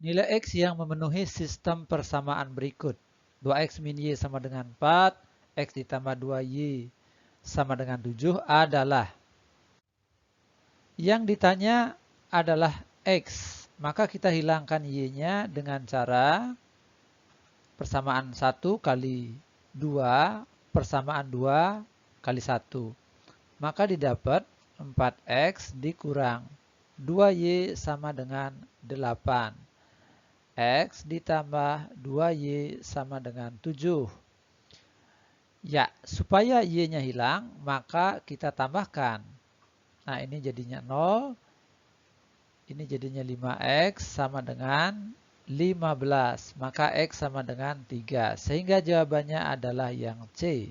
Nilai X yang memenuhi sistem persamaan berikut. 2X min Y sama dengan 4, X ditambah 2Y sama dengan 7 adalah. Yang ditanya adalah X. Maka kita hilangkan Y-nya dengan cara persamaan 1 kali 2 persamaan 2 kali 1. Maka didapat 4X dikurang 2Y sama dengan 8. X ditambah 2Y sama dengan 7. Ya, supaya Y-nya hilang, maka kita tambahkan. Nah, ini jadinya 0. Ini jadinya 5X sama dengan 15. Maka X sama dengan 3. Sehingga jawabannya adalah yang C.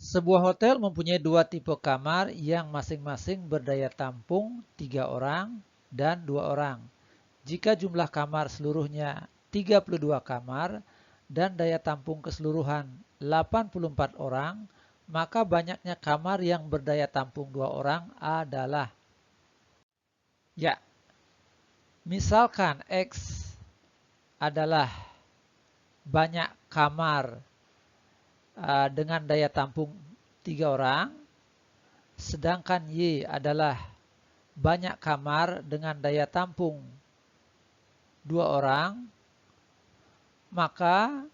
Sebuah hotel mempunyai 2 tipe kamar yang masing-masing berdaya tampung 3 orang dan 2 orang. Jika jumlah kamar seluruhnya 32 kamar dan daya tampung keseluruhan 84 orang, maka banyaknya kamar yang berdaya tampung 2 orang adalah. Ya, misalkan X adalah banyak kamar dengan daya tampung 3 orang, sedangkan Y adalah banyak kamar dengan daya tampung 2 orang, maka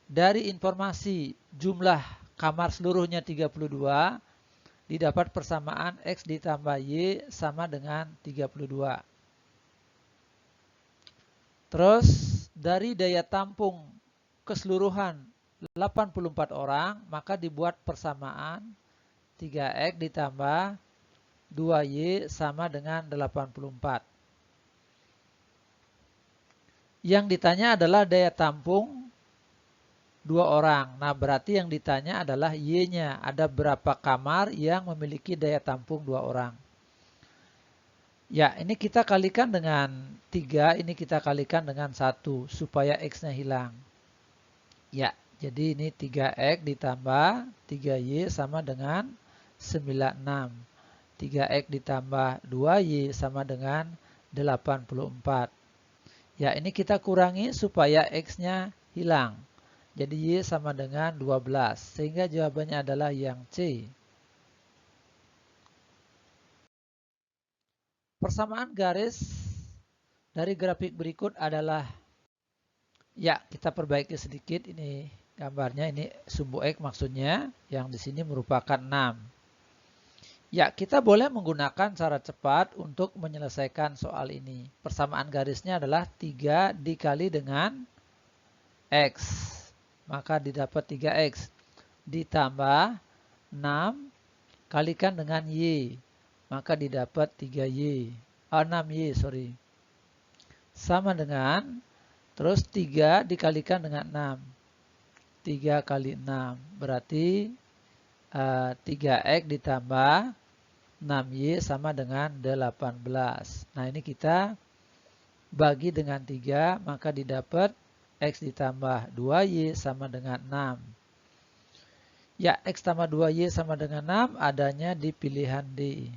dari informasi jumlah kamar seluruhnya 32, didapat persamaan X ditambah Y sama dengan 32. Terus dari daya tampung keseluruhan 84 orang, maka dibuat persamaan 3X ditambah 2Y sama dengan 84. Yang ditanya adalah daya tampung 2 orang. Nah, berarti yang ditanya adalah Y-nya. Ada berapa kamar yang memiliki daya tampung 2 orang. Ya, ini kita kalikan dengan 3, ini kita kalikan dengan 1, supaya X-nya hilang. Ya, jadi ini 3X ditambah 3Y sama dengan 96. 3X ditambah 2Y sama dengan 84. Ya, ini kita kurangi supaya X-nya hilang. Jadi Y sama dengan 12. Sehingga jawabannya adalah yang C. Persamaan garis dari grafik berikut adalah, ya kita perbaiki sedikit ini gambarnya, ini sumbu X maksudnya, yang di sini merupakan 6. Ya, kita boleh menggunakan cara cepat untuk menyelesaikan soal ini. Persamaan garisnya adalah 3 dikali dengan X. Maka didapat 3X. Ditambah 6 kalikan dengan Y. Maka didapat 3Y. 6Y, sorry. Sama dengan, terus 3 dikalikan dengan 6. 3 kali 6. Berarti 3X ditambah 6Y sama dengan 18. Nah, ini kita bagi dengan 3, maka didapat X ditambah 2Y sama dengan 6. Ya, X tambah 2Y sama dengan 6 adanya di pilihan D.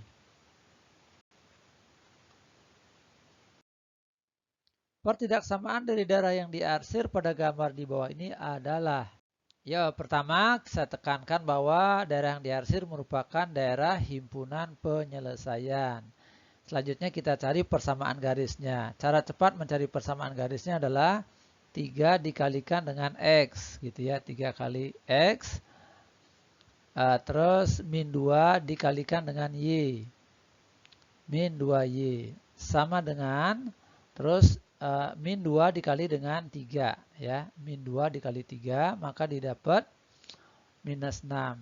Pertidaksamaan dari daerah yang diarsir pada gambar di bawah ini adalah. Ya, pertama saya tekankan bahwa daerah yang diarsir merupakan daerah himpunan penyelesaian. Selanjutnya kita cari persamaan garisnya. Cara cepat mencari persamaan garisnya adalah 3 dikalikan dengan X, gitu ya. 3 kali X. Terus min 2 dikalikan dengan Y. Min 2Y. Sama dengan, terus min 2 dikali dengan 3. Ya. Min 2 dikali 3, maka didapat minus 6.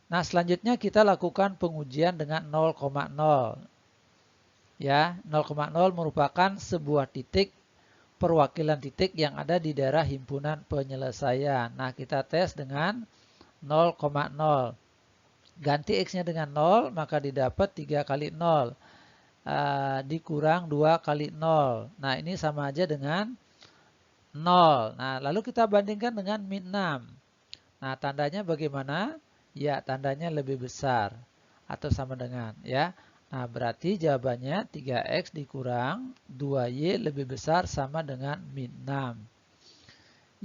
Nah, selanjutnya kita lakukan pengujian dengan 0,0. Ya, 0,0 merupakan sebuah titik, perwakilan titik yang ada di daerah himpunan penyelesaian. Nah, kita tes dengan 0,0. Ganti X-nya dengan 0, maka didapat 3 kali 0. Dikurang 2 kali 0. Nah, ini sama aja dengan 0. Nah, lalu kita bandingkan dengan min 6. Nah, tandanya bagaimana? Ya, tandanya lebih besar. atau sama dengan ya. Nah, berarti jawabannya 3x dikurang 2y lebih besar sama dengan min 6.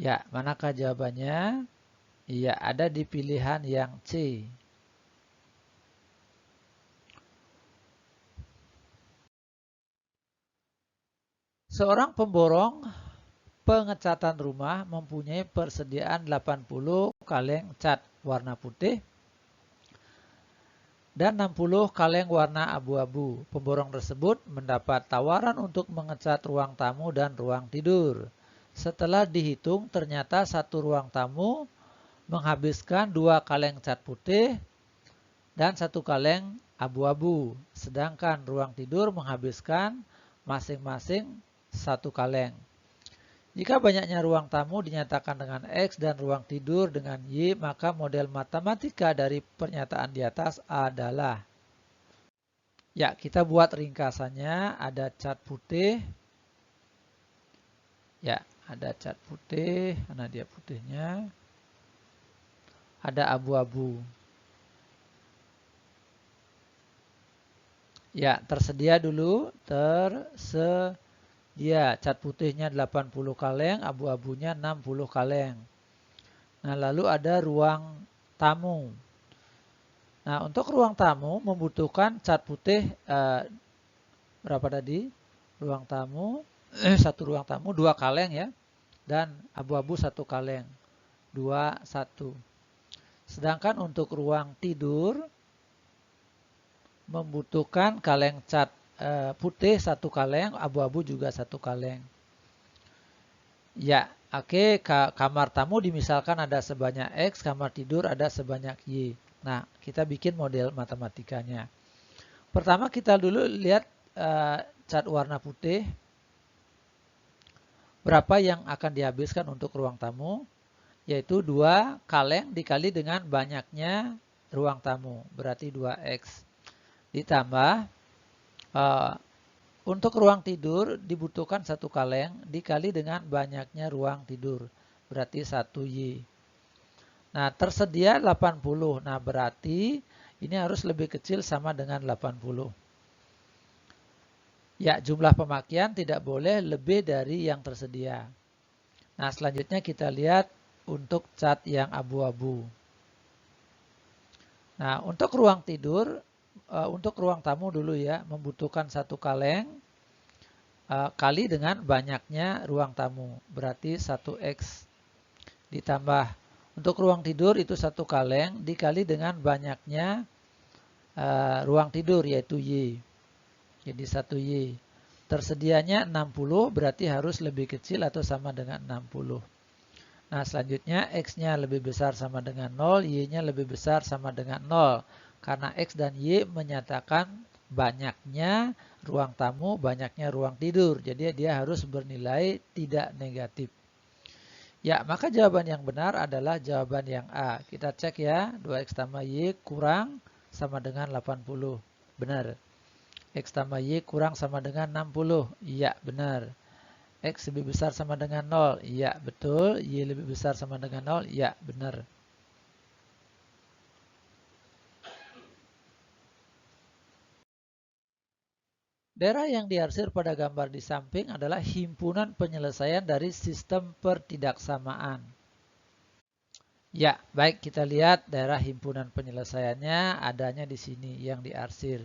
Ya, manakah jawabannya? Iya, ada di pilihan yang C. Seorang pemborong pengecatan rumah mempunyai persediaan 80 kaleng cat warna putih dan 60 kaleng warna abu-abu. Pemborong tersebut mendapat tawaran untuk mengecat ruang tamu dan ruang tidur. Setelah dihitung, ternyata satu ruang tamu menghabiskan 2 kaleng cat putih dan 1 kaleng abu-abu. Sedangkan ruang tidur menghabiskan masing-masing 1 kaleng. Jika banyaknya ruang tamu dinyatakan dengan X dan ruang tidur dengan Y, maka model matematika dari pernyataan di atas adalah. Ya, kita buat ringkasannya. Ada cat putih. Ya, ada cat putih. Mana dia putihnya? Ada abu-abu. Ya, tersedia dulu. Dia cat putihnya 80 kaleng, abu-abunya 60 kaleng. Nah, lalu ada ruang tamu. Nah, untuk ruang tamu membutuhkan cat putih berapa tadi? Ruang tamu, satu ruang tamu 2 kaleng ya. Dan abu-abu 1 kaleng. 2, 1. Sedangkan untuk ruang tidur membutuhkan kaleng cat putih 1 kaleng, abu-abu juga 1 kaleng. Ya, oke, kamar tamu dimisalkan ada sebanyak X, kamar tidur ada sebanyak Y. Nah, kita bikin model matematikanya. Pertama kita dulu lihat cat warna putih. Berapa yang akan dihabiskan untuk ruang tamu? Yaitu 2 kaleng dikali dengan banyaknya ruang tamu. Berarti 2X. Ditambah untuk ruang tidur dibutuhkan 1 kaleng dikali dengan banyaknya ruang tidur. Berarti 1Y. Nah, tersedia 80. Nah, berarti ini harus lebih kecil sama dengan 80. Ya, jumlah pemakaian tidak boleh lebih dari yang tersedia. Nah, selanjutnya kita lihat untuk cat yang abu-abu. Nah, untuk ruang tidur, untuk ruang tamu dulu ya, membutuhkan 1 kaleng kali dengan banyaknya ruang tamu. Berarti 1X. Ditambah untuk ruang tidur itu 1 kaleng dikali dengan banyaknya ruang tidur yaitu Y. Jadi 1Y. Tersedianya 60 berarti harus lebih kecil atau sama dengan 60. Nah, selanjutnya X-nya lebih besar sama dengan 0, Y-nya lebih besar sama dengan 0. Karena X dan Y menyatakan banyaknya ruang tamu, banyaknya ruang tidur. Jadi dia harus bernilai tidak negatif. Ya, maka jawaban yang benar adalah jawaban yang A. Kita cek ya, 2X tambah Y kurang sama dengan 80. Benar. X tambah Y kurang sama dengan 60. Iya, benar. X lebih besar sama dengan 0. Iya, betul. Y lebih besar sama dengan 0. Iya, benar. Daerah yang diarsir pada gambar di samping adalah himpunan penyelesaian dari sistem pertidaksamaan. Ya, baik kita lihat daerah himpunan penyelesaiannya adanya di sini yang diarsir.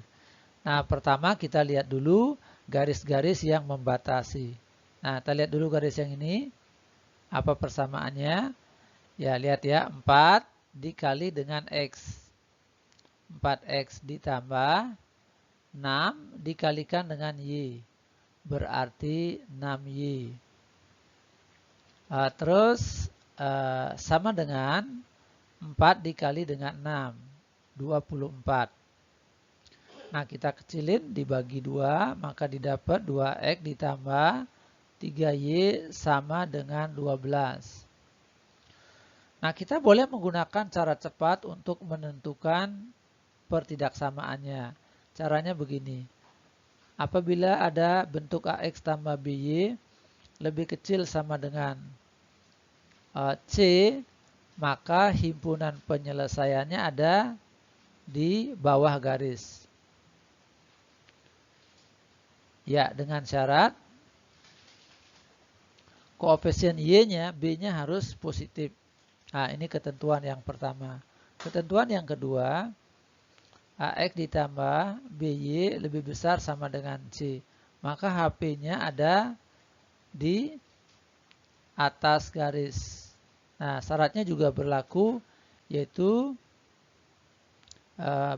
Nah, pertama kita lihat dulu garis-garis yang membatasi. Nah, kita lihat dulu garis yang ini. Apa persamaannya? Ya, lihat ya, 4 dikali dengan X. 4X ditambah 6 dikalikan dengan Y. Berarti 6Y. Terus sama dengan 4 dikali dengan 6. 24. Nah, kita kecilin dibagi 2, maka didapat 2X ditambah 3Y sama dengan 12. Nah, kita boleh menggunakan cara cepat untuk menentukan pertidaksamaannya. Caranya begini. Apabila ada bentuk AX tambah BY lebih kecil sama dengan C, maka himpunan penyelesaiannya ada di bawah garis. Ya, dengan syarat koefisien Y-nya, B-nya harus positif. Nah, ini ketentuan yang pertama. Ketentuan yang kedua, AX ditambah BY lebih besar sama dengan C. Maka HP-nya ada di atas garis. Nah, syaratnya juga berlaku, yaitu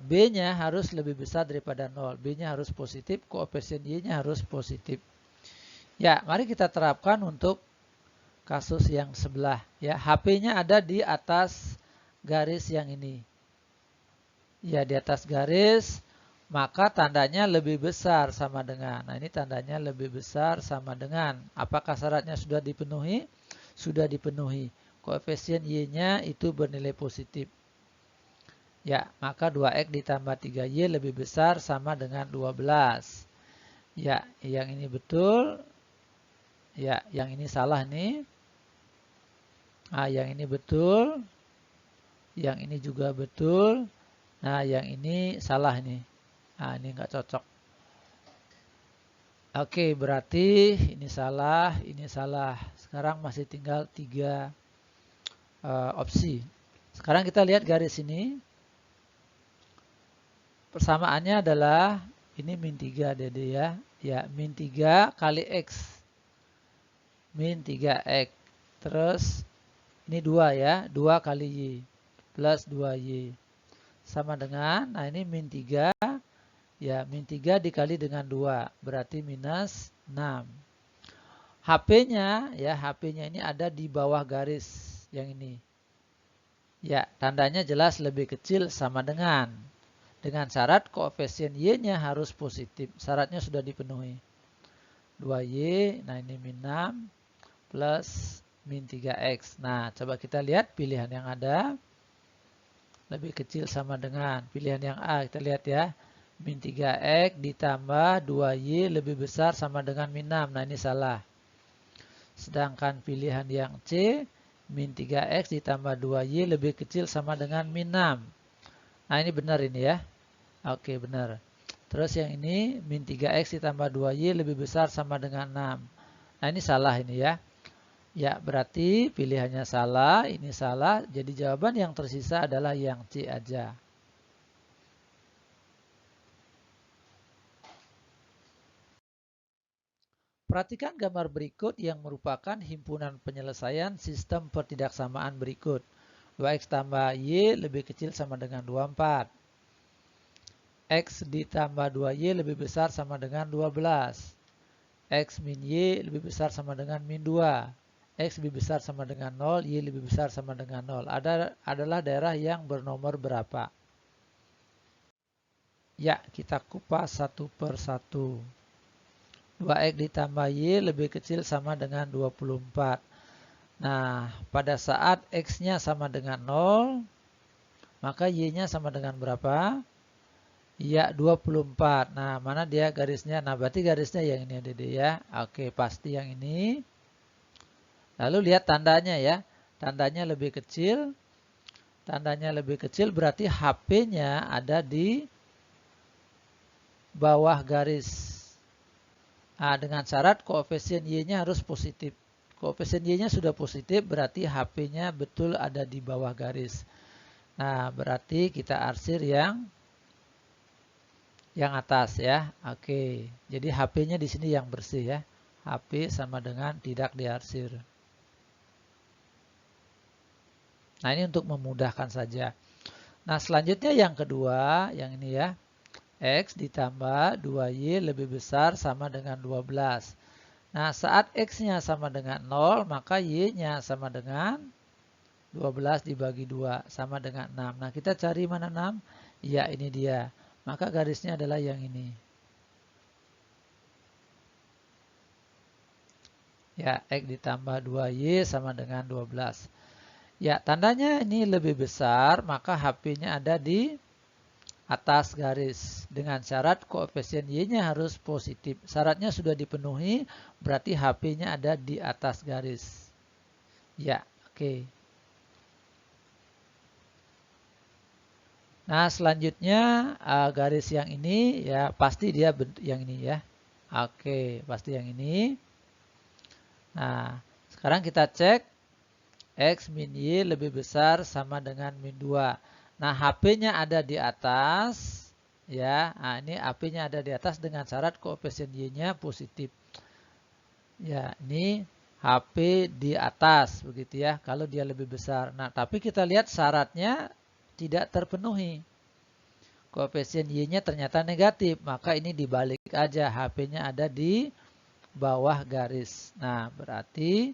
B-nya harus lebih besar daripada 0. B-nya harus positif, koefisien Y-nya harus positif. Ya, mari kita terapkan untuk kasus yang sebelah. Ya, HP-nya ada di atas garis yang ini. Ya, di atas garis, maka tandanya lebih besar sama dengan. Nah, ini tandanya lebih besar sama dengan. Apakah syaratnya sudah dipenuhi? Sudah dipenuhi. Koefisien Y-nya itu bernilai positif. Ya, maka 2X ditambah 3Y lebih besar sama dengan 12. Ya, yang ini betul. Ya, yang ini salah nih. Nah, yang ini betul. Yang ini juga betul. Nah, yang ini salah nih. Nah, ini nggak cocok. Oke, berarti ini salah, ini salah. Sekarang masih tinggal 3 opsi. Sekarang kita lihat garis ini. Persamaannya adalah ini min 3 Dede ya. Ya, min 3 kali X. Min 3X. Terus ini 2 ya. 2 kali Y. Plus 2Y. Sama dengan, nah ini min 3. Ya, min 3 dikali dengan 2. Berarti minus 6. HP-nya, ya HP-nya ini ada di bawah garis yang ini. Ya, tandanya jelas lebih kecil sama dengan. Dengan syarat koefisien Y-nya harus positif. Syaratnya sudah dipenuhi. 2Y, nah ini min 6 plus min 3X. Nah, coba kita lihat pilihan yang ada. Lebih kecil sama dengan pilihan yang A. Kita lihat ya. Min 3X ditambah 2Y lebih besar sama dengan min 6. Nah, ini salah. Sedangkan pilihan yang C, min 3X ditambah 2Y lebih kecil sama dengan min 6. Nah, ini benar ini ya. Oke, benar. Terus yang ini, min 3X ditambah 2Y lebih besar sama dengan 6. Nah, ini salah ini ya. Ya, berarti pilihannya salah, ini salah. Jadi jawaban yang tersisa adalah yang C aja. Perhatikan gambar berikut yang merupakan himpunan penyelesaian sistem pertidaksamaan berikut. 2X tambah Y lebih kecil sama dengan 24. X ditambah 2Y lebih besar sama dengan 12. X min Y lebih besar sama dengan min 2. X lebih besar sama dengan 0, Y lebih besar sama dengan 0. Adalah daerah yang bernomor berapa? Ya, kita kupas satu per satu. 2X ditambah Y lebih kecil sama dengan 24. Nah, pada saat X-nya sama dengan 0, maka Y-nya sama dengan berapa? Ya, 24. Nah, mana dia garisnya? Nah, berarti garisnya yang ini Dede ya. Oke, pasti yang ini. Lalu lihat tandanya ya. Tandanya lebih kecil. Tandanya lebih kecil berarti HP-nya ada di bawah garis. Nah, dengan syarat koefisien Y-nya harus positif. Koefisien Y-nya sudah positif berarti HP-nya betul ada di bawah garis. Nah, berarti kita arsir yang atas ya. Oke. Jadi HP-nya di sini yang bersih ya. HP sama dengan tidak diarsir. Nah, ini untuk memudahkan saja. Nah, selanjutnya yang kedua, yang ini ya. X ditambah 2Y lebih besar sama dengan 12. Nah, saat X-nya sama dengan 0, maka Y-nya sama dengan 12 dibagi 2, sama dengan 6. Nah, kita cari mana 6? Ya, ini dia. Maka garisnya adalah yang ini. Ya, X ditambah 2Y sama dengan 12. Ya, tandanya ini lebih besar, maka HP-nya ada di atas garis. Dengan syarat koefisien Y-nya harus positif. Syaratnya sudah dipenuhi, berarti HP-nya ada di atas garis. Ya, oke. Nah, selanjutnya garis yang ini ya pasti dia yang ini ya. Oke, pasti yang ini. Nah, sekarang kita cek X min Y lebih besar sama dengan min 2. Nah, HP-nya ada di atas. Ya, nah ini HP-nya ada di atas dengan syarat koefisien Y-nya positif. Ya, ini HP di atas begitu ya, kalau dia lebih besar. Nah, tapi kita lihat syaratnya tidak terpenuhi. Koefisien Y-nya ternyata negatif, maka ini dibalik aja, HP-nya ada di bawah garis. Nah, berarti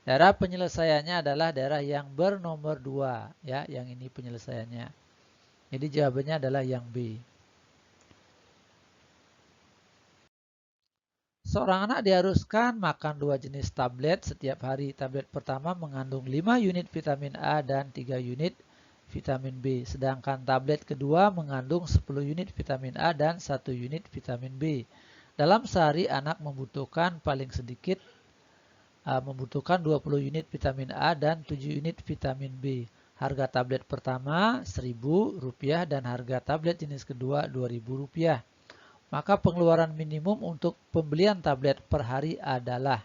daerah penyelesaiannya adalah daerah yang bernomor 2. Ya, yang ini penyelesaiannya. Jadi jawabannya adalah yang B. Seorang anak diharuskan makan 2 jenis tablet setiap hari. Tablet pertama mengandung 5 unit vitamin A dan 3 unit vitamin B. Sedangkan tablet kedua mengandung 10 unit vitamin A dan 1 unit vitamin B. Dalam sehari anak membutuhkan paling sedikit membutuhkan 20 unit vitamin A dan 7 unit vitamin B. Harga tablet pertama Rp1.000 dan harga tablet jenis kedua Rp2.000. Maka pengeluaran minimum untuk pembelian tablet per hari adalah.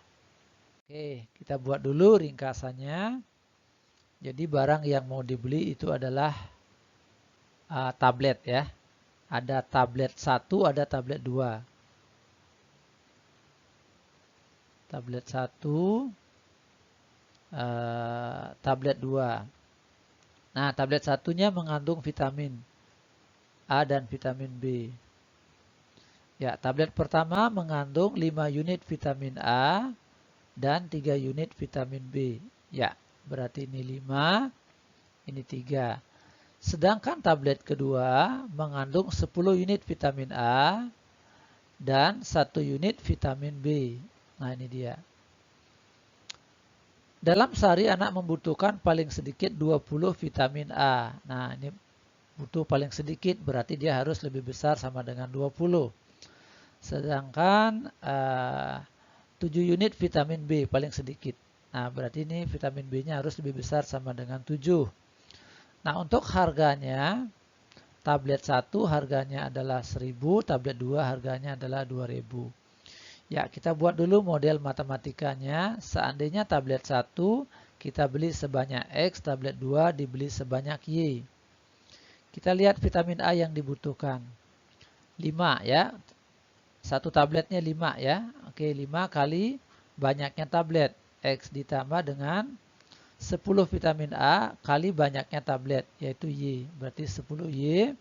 Oke, kita buat dulu ringkasannya. Jadi barang yang mau dibeli itu adalah tablet ya. Ada tablet 1, ada tablet 2. Tablet 1, tablet 2. Nah, tablet satunya mengandung vitamin A dan vitamin B. Ya, tablet pertama mengandung 5 unit vitamin A dan 3 unit vitamin B. Ya, berarti ini 5, ini 3. Sedangkan tablet kedua mengandung 10 unit vitamin A dan 1 unit vitamin B. Nah, ini dia. Dalam sehari anak membutuhkan paling sedikit 20 vitamin A. Nah, ini butuh paling sedikit berarti dia harus lebih besar sama dengan 20. Sedangkan 7 unit vitamin B paling sedikit. Nah, berarti ini vitamin B-nya harus lebih besar sama dengan 7. Nah, untuk harganya, tablet 1 harganya adalah 1.000, tablet 2 harganya adalah 2.000. Ya, kita buat dulu model matematikanya. Seandainya tablet 1 kita beli sebanyak X, tablet 2 dibeli sebanyak Y. Kita lihat vitamin A yang dibutuhkan. 5 ya. Satu tabletnya 5 ya. Oke, 5 kali banyaknya tablet. X ditambah dengan 10 vitamin A kali banyaknya tablet, yaitu Y. Berarti 10Y.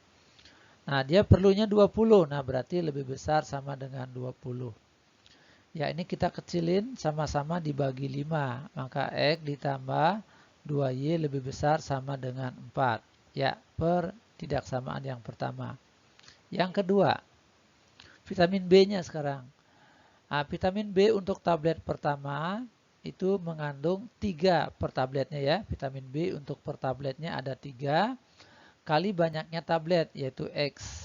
Nah, dia perlunya 20. Nah, berarti lebih besar sama dengan 20. Ya, ini kita kecilin sama-sama dibagi 5. Maka X ditambah 2Y lebih besar sama dengan 4. Ya, pertidaksamaan yang pertama. Yang kedua, vitamin B-nya sekarang. Nah, vitamin B untuk tablet pertama itu mengandung 3 per tabletnya ya. Vitamin B untuk per tabletnya ada 3 kali banyaknya tablet yaitu X.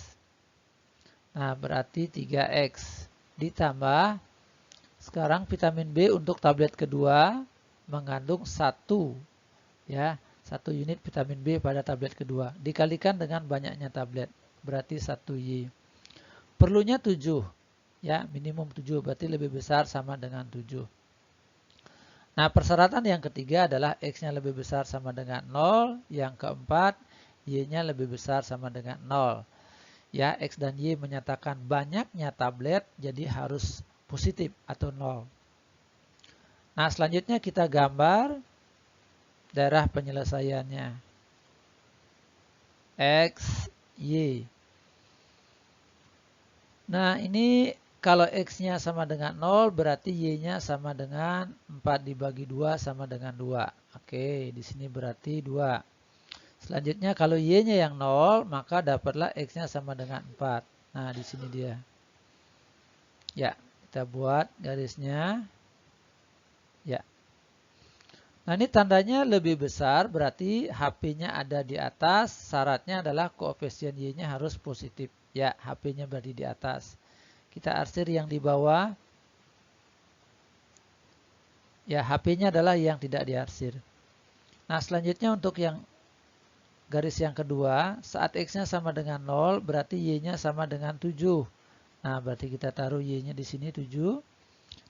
Nah, berarti 3X ditambah sekarang vitamin B untuk tablet kedua mengandung 1 ya, 1 unit vitamin B pada tablet kedua dikalikan dengan banyaknya tablet berarti 1Y. Perlunya 7 ya, minimum 7 berarti lebih besar sama dengan 7. Nah, persyaratan yang ketiga adalah X-nya lebih besar sama dengan 0, yang keempat Y-nya lebih besar sama dengan 0. Ya, X dan Y menyatakan banyaknya tablet jadi harus positif atau 0. Nah, selanjutnya kita gambar daerah penyelesaiannya. X, Y. Nah, ini kalau X-nya sama dengan 0, berarti Y-nya sama dengan 4 dibagi 2 sama dengan 2. Oke, di sini berarti 2. Selanjutnya kalau Y-nya yang 0, maka dapatlah X-nya sama dengan 4. Nah, di sini dia. Ya, kita buat garisnya. Ya. Nah, ini tandanya lebih besar, berarti HP-nya ada di atas. Syaratnya adalah koefisien Y-nya harus positif. Ya, HP-nya berarti di atas. Kita arsir yang di bawah. Ya, HP-nya adalah yang tidak diarsir. Nah, selanjutnya untuk yang garis yang kedua, saat X-nya sama dengan 0, berarti Y-nya sama dengan 7. Nah, berarti kita taruh Y-nya di sini 7.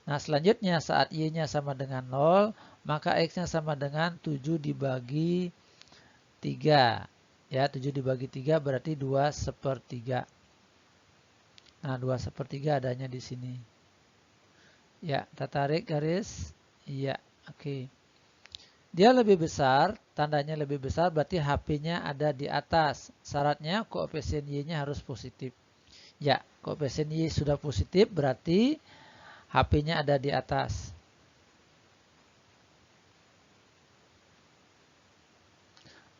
Nah, selanjutnya saat Y-nya sama dengan 0, maka X-nya sama dengan 7 dibagi 3. Ya, 7 dibagi 3 berarti 2/3. Nah, 2/3 adanya di sini. Ya, kita tarik garis. Iya, oke. Dia lebih besar, tandanya lebih besar berarti HP-nya ada di atas. Syaratnya koefisien Y-nya harus positif. Ya, koefisien Y sudah positif berarti HP-nya ada di atas.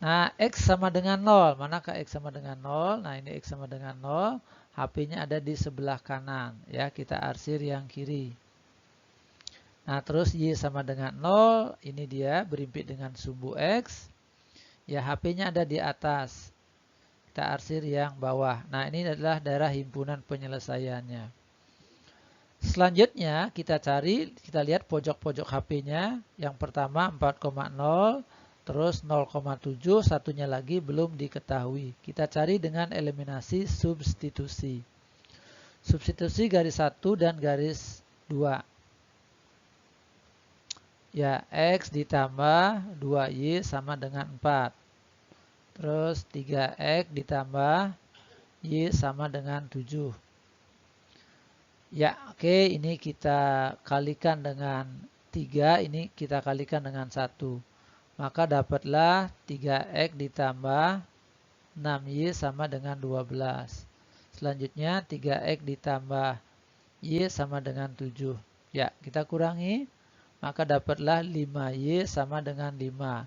Nah, X sama dengan 0. Manakah X sama dengan 0? Nah, ini X sama dengan 0. HP-nya ada di sebelah kanan. Ya, kita arsir yang kiri. Nah, terus Y sama dengan 0. Ini dia berimpit dengan sumbu X. Ya, HP-nya ada di atas. Kita arsir yang bawah. Nah, ini adalah daerah himpunan penyelesaiannya. Selanjutnya, kita lihat pojok-pojok HP-nya. Yang pertama 4,0. Terus 0,7, satunya lagi belum diketahui. Kita cari dengan eliminasi substitusi. Substitusi garis 1 dan garis 2. Ya, X ditambah 2Y sama dengan 4. Terus 3X ditambah Y sama dengan 7. Ya, oke, ini kita kalikan dengan 3, ini kita kalikan dengan 1. Maka dapatlah 3X ditambah 6Y sama dengan 12. Selanjutnya 3X ditambah Y sama dengan 7. Ya, kita kurangi. Maka dapatlah 5Y sama dengan 5.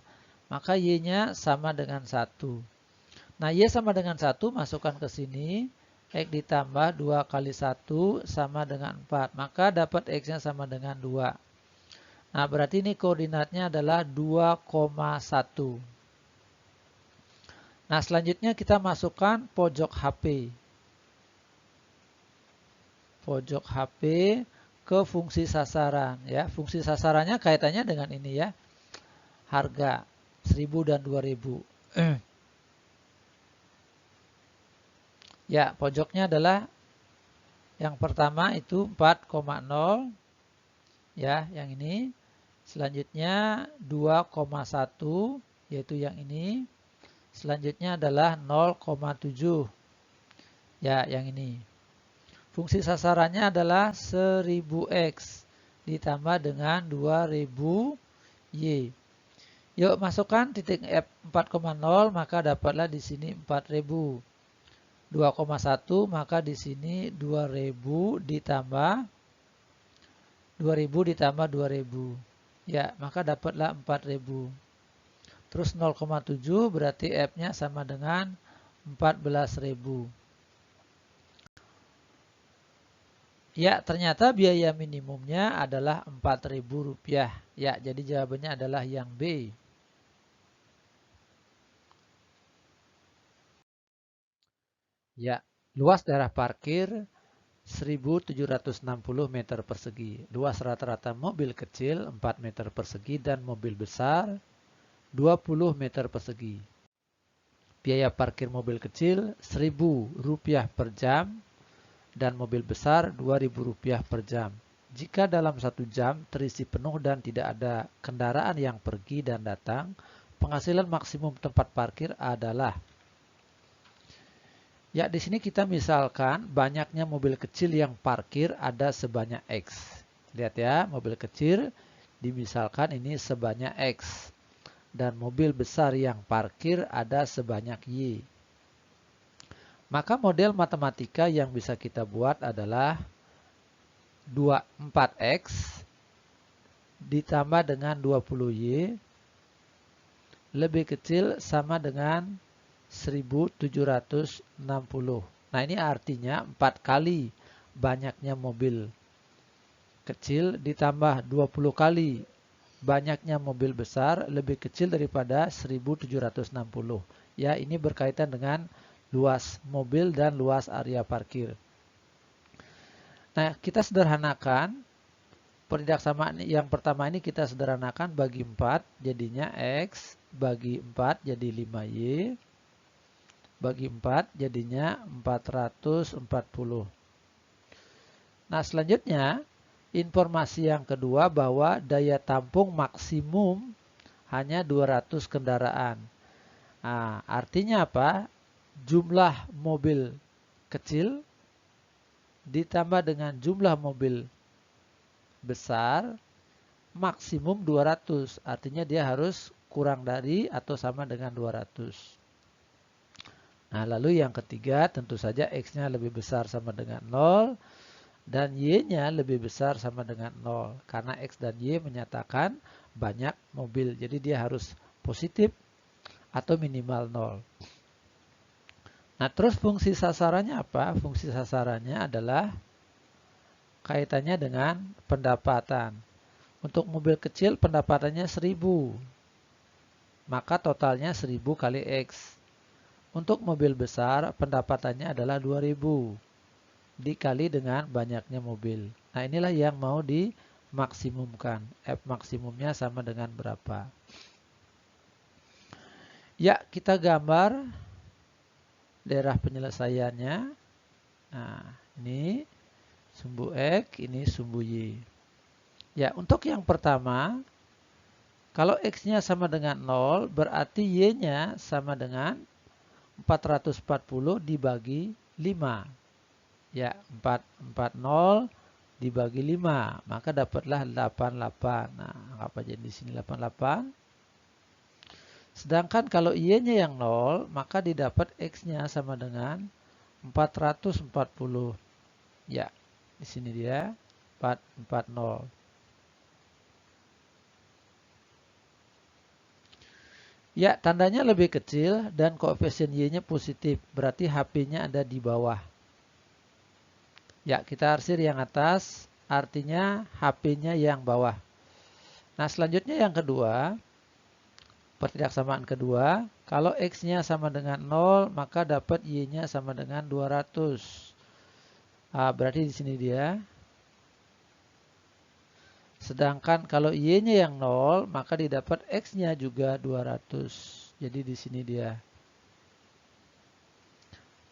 Maka Y-nya sama dengan 1. Nah, Y sama dengan 1 masukkan ke sini. X ditambah 2 kali 1 sama dengan 4. Maka dapat X-nya sama dengan 2. Nah, berarti ini koordinatnya adalah 2,1. Nah, selanjutnya kita masukkan pojok HP. Pojok HP ke fungsi sasaran. Ya, fungsi sasarannya kaitannya dengan ini ya. Harga 1000 dan 2000. Ya, pojoknya adalah yang pertama itu 4,0. Ya, yang ini. Selanjutnya 2,1 yaitu yang ini. Selanjutnya adalah 0,7. Ya, yang ini. Fungsi sasarannya adalah 1000X ditambah dengan 2000Y. Yuk masukkan titik F 4,0 maka dapatlah di sini 4000. 2,1 maka di sini 2000 ditambah 2000. Ya, maka dapatlah 4000. Terus 0,7 berarti F-nya sama dengan 14.000. Ya, ternyata biaya minimumnya adalah Rp4.000. Ya, jadi jawabannya adalah yang B. Ya, luas daerah parkir 1760 meter persegi. Luas rata-rata mobil kecil 4 meter persegi dan mobil besar 20 meter persegi. Biaya parkir mobil kecil Rp1.000 per jam dan mobil besar Rp2.000 per jam. Jika dalam 1 jam terisi penuh dan tidak ada kendaraan yang pergi dan datang, penghasilan maksimum tempat parkir adalah. Ya, di sini kita misalkan banyaknya mobil kecil yang parkir ada sebanyak X. Lihat ya, mobil kecil dimisalkan ini sebanyak X. Dan mobil besar yang parkir ada sebanyak Y. Maka model matematika yang bisa kita buat adalah 4X ditambah dengan 20Y lebih kecil sama dengan 1760. Nah, ini artinya 4 kali banyaknya mobil kecil ditambah 20 kali banyaknya mobil besar lebih kecil daripada 1760. Ya, ini berkaitan dengan luas mobil dan luas area parkir. Nah, kita sederhanakan. Perindaksamaan yang pertama ini kita sederhanakan bagi 4. Jadinya X bagi 4 jadi 5Y. bagi 4 jadinya 440. Nah, selanjutnya informasi yang kedua bahwa daya tampung maksimum hanya 200 kendaraan. Nah, artinya apa? Jumlah mobil kecil ditambah dengan jumlah mobil besar maksimum 200. Artinya dia harus kurang dari atau sama dengan 200. Nah, lalu yang ketiga tentu saja X-nya lebih besar sama dengan 0 dan Y-nya lebih besar sama dengan 0. Karena X dan Y menyatakan banyak mobil. Jadi dia harus positif atau minimal 0. Nah, terus fungsi sasarannya apa? Fungsi sasarannya adalah kaitannya dengan pendapatan. Untuk mobil kecil pendapatannya 1000. Maka totalnya 1000 kali X. Untuk mobil besar pendapatannya adalah 2000. Dikali dengan banyaknya mobil. Nah, inilah yang mau dimaksimumkan. F maksimumnya sama dengan berapa? Ya, kita gambar daerah penyelesaiannya. Nah, ini sumbu X, ini sumbu Y. Ya, untuk yang pertama, kalau X-nya sama dengan 0, berarti Y-nya sama dengan 440 dibagi 5. Ya, 440 dibagi 5, maka dapatlah 88. Nah, apa jadi di sini 88? Sedangkan kalau Y-nya yang 0, maka didapat X-nya sama dengan 440. Ya, di sini dia 440. Ya, tandanya lebih kecil dan koefisien Y-nya positif, berarti HP-nya ada di bawah. Ya, kita arsir yang atas, artinya HP-nya yang bawah. Nah, selanjutnya yang kedua, pertidaksamaan kedua, kalau X-nya sama dengan 0, maka dapat Y-nya sama dengan 200. Berarti di sini dia. Sedangkan kalau Y-nya yang 0, maka didapat X-nya juga 200. Jadi di sini dia.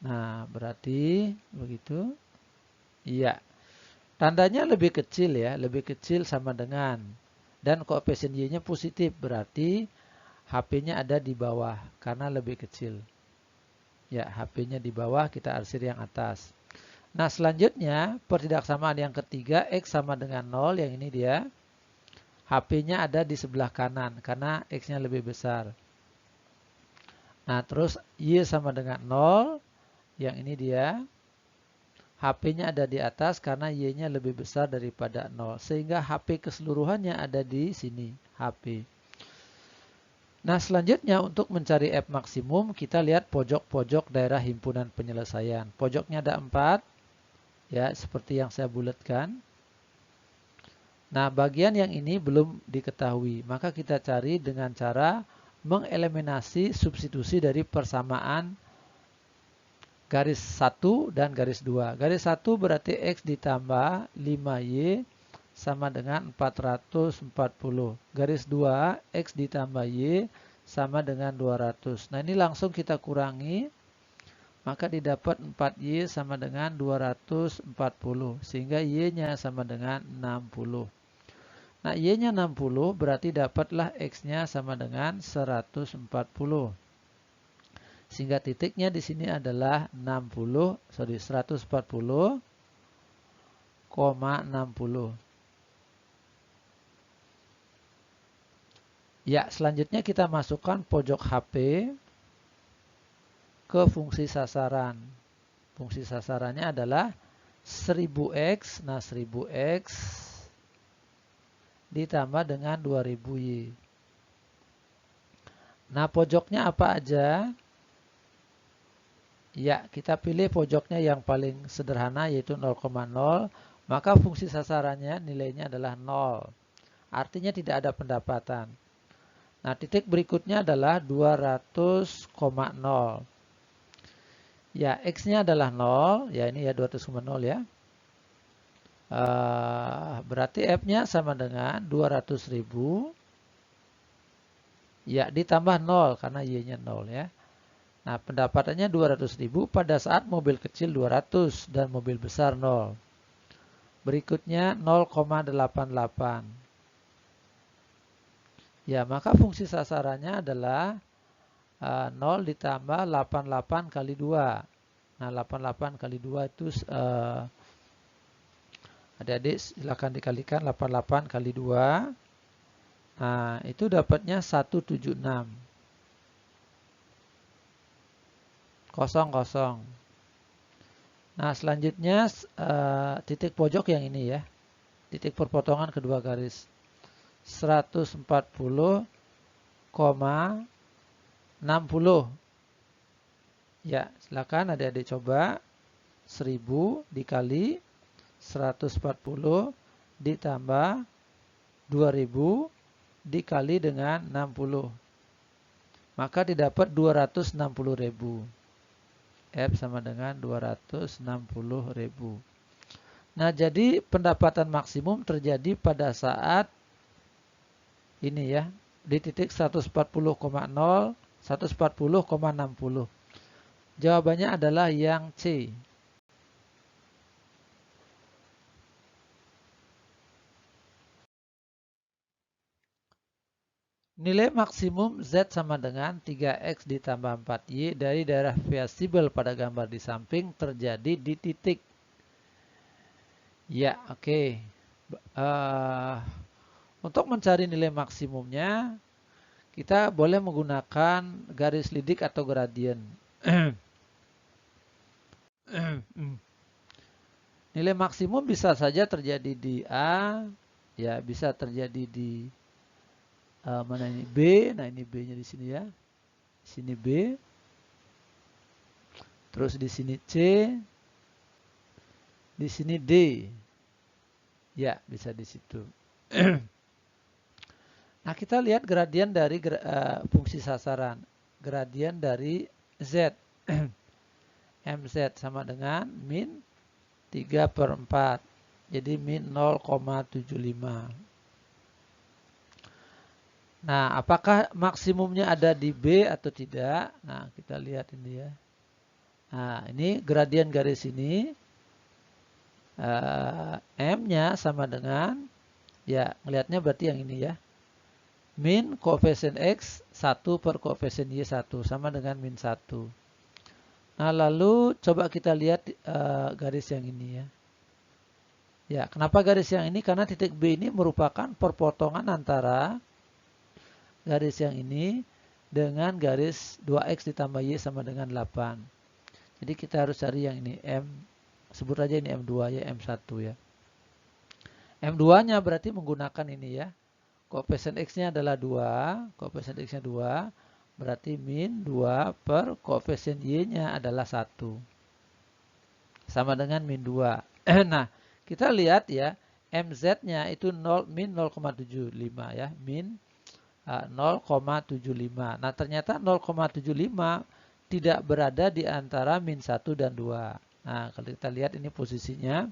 Nah, berarti begitu. Iya. Tandanya lebih kecil ya, lebih kecil sama dengan. Dan koefisien Y-nya positif, berarti HP-nya ada di bawah karena lebih kecil. Ya, HP-nya di bawah, kita arsir yang atas. Nah, selanjutnya pertidaksamaan yang ketiga, X sama dengan 0, yang ini dia. HP-nya ada di sebelah kanan karena X-nya lebih besar. Nah, terus Y sama dengan 0, yang ini dia. HP-nya ada di atas karena Y-nya lebih besar daripada 0. Sehingga HP keseluruhannya ada di sini, HP. Nah, selanjutnya untuk mencari F maksimum, kita lihat pojok-pojok daerah himpunan penyelesaian. Pojoknya ada 4, ya, seperti yang saya bulatkan. Nah, bagian yang ini belum diketahui, maka kita cari dengan cara mengeliminasi substitusi dari persamaan garis 1 dan garis 2. Garis 1 berarti X ditambah 5Y sama dengan 440. Garis 2, X ditambah Y sama dengan 200. Nah, ini langsung kita kurangi. Maka didapat 4Y sama dengan 240. Sehingga Y-nya sama dengan 60. Nah, Y-nya 60 berarti dapatlah X-nya sama dengan 140. Sehingga titiknya di sini adalah 140,60. Ya, selanjutnya kita masukkan pojok HP ke fungsi sasaran. Fungsi sasarannya adalah 1000X. Nah, 1000X ditambah dengan 2000Y. Nah, pojoknya apa aja? Ya, kita pilih pojoknya yang paling sederhana yaitu 0,0. Maka fungsi sasarannya nilainya adalah 0. Artinya tidak ada pendapatan. Nah, titik berikutnya adalah 200,0. Ya, X-nya adalah 0. Ya, ini ya 200,0 ya. Berarti F-nya sama dengan 200.000. Ya, ditambah 0 karena Y-nya 0 ya. Nah, pendapatannya 200.000 pada saat mobil kecil 200 dan mobil besar 0. Berikutnya 0,88. Ya, maka fungsi sasarannya adalah 0 ditambah 88 kali 2. Nah, 88 kali 2 itu adik-adik silakan dikalikan 88 kali 2. Nah, itu dapatnya 176. 00. Nah, selanjutnya titik pojok yang ini ya. Titik perpotongan kedua garis. 140,60. Ya, silakan adik-adik coba. 1000 dikali 140 ditambah 2000 dikali dengan 60. Maka didapat 260.000. F sama dengan 260.000. Nah, jadi pendapatan maksimum terjadi pada saat ini ya, di titik 140,0, 140,60. Jawabannya adalah yang C. Nilai maksimum Z sama dengan 3X ditambah 4Y dari daerah visible pada gambar di samping terjadi di titik. Ya, oke. Untuk mencari nilai maksimumnya, kita boleh menggunakan garis lidik atau gradien. Nilai maksimum bisa saja terjadi di A, ya bisa terjadi di mana ini B, nah ini B-nya di sini ya, di sini B, terus di sini C, di sini D, ya bisa di situ. Nah, kita lihat gradien dari fungsi sasaran, gradien dari Z, MZ sama dengan min 3/4, jadi min 0,75. Nah, apakah maksimumnya ada di B atau tidak? Nah, kita lihat ini ya. Nah, ini gradien garis ini. M-nya sama dengan, ya, ngelihatnya berarti yang ini ya. Min koefisien X 1 per koefisien Y 1 sama dengan min 1. Nah, lalu coba kita lihat garis yang ini ya. Ya, kenapa garis yang ini? Karena titik B ini merupakan perpotongan antara garis yang ini dengan garis 2X ditambah Y sama dengan 8. Jadi kita harus cari yang ini M. Sebut aja ini M2 ya, M1 ya. M2-nya berarti menggunakan ini ya. Koefisien X-nya adalah 2. Koefisien X-nya 2. Berarti min 2 per koefisien Y-nya adalah 1. Sama dengan min 2. Nah, kita lihat ya. MZ-nya itu min 0,75 ya. Min 0,75. Nah, ternyata 0,75 tidak berada di antara min 1 dan 2. Nah, kalau kita lihat ini posisinya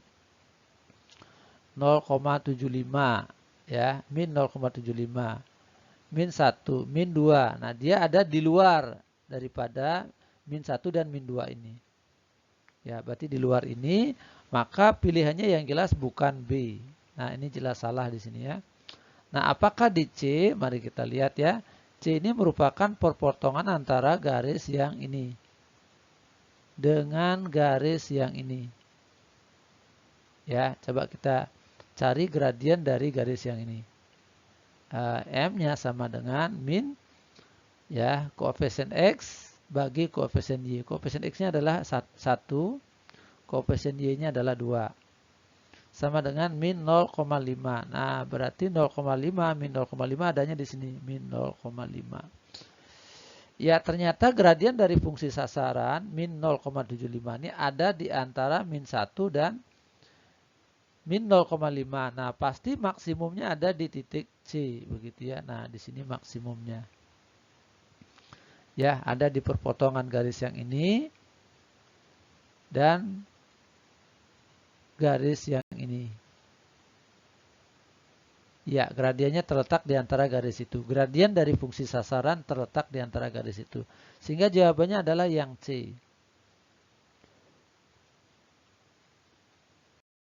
0,75 ya, min 0,75. Min 1, min 2. Nah, dia ada di luar daripada min 1 dan min 2 ini. Ya, berarti di luar ini, maka pilihannya yang jelas bukan B. Nah, ini jelas salah di sini ya. Nah, apakah di C? Mari kita lihat ya. C ini merupakan perpotongan antara garis yang ini dengan garis yang ini. Ya, coba kita cari gradien dari garis yang ini. M-nya sama dengan min ya, koefisien X bagi koefisien Y. Koefisien X-nya adalah 1, koefisien Y-nya adalah 2. Sama dengan min 0,5. Nah, berarti 0,5 min 0,5 adanya di sini, min 0,5. Ya, ternyata gradien dari fungsi sasaran min 0,75 ini ada di antara min 1 dan min 0,5. Nah, pasti maksimumnya ada di titik C, begitu ya. Nah, di sini maksimumnya. Ya, ada di perpotongan garis yang ini dan garis yang ini. Ya, gradiennya terletak di antara garis itu. Gradien dari fungsi sasaran terletak di antara garis itu. Sehingga jawabannya adalah yang C.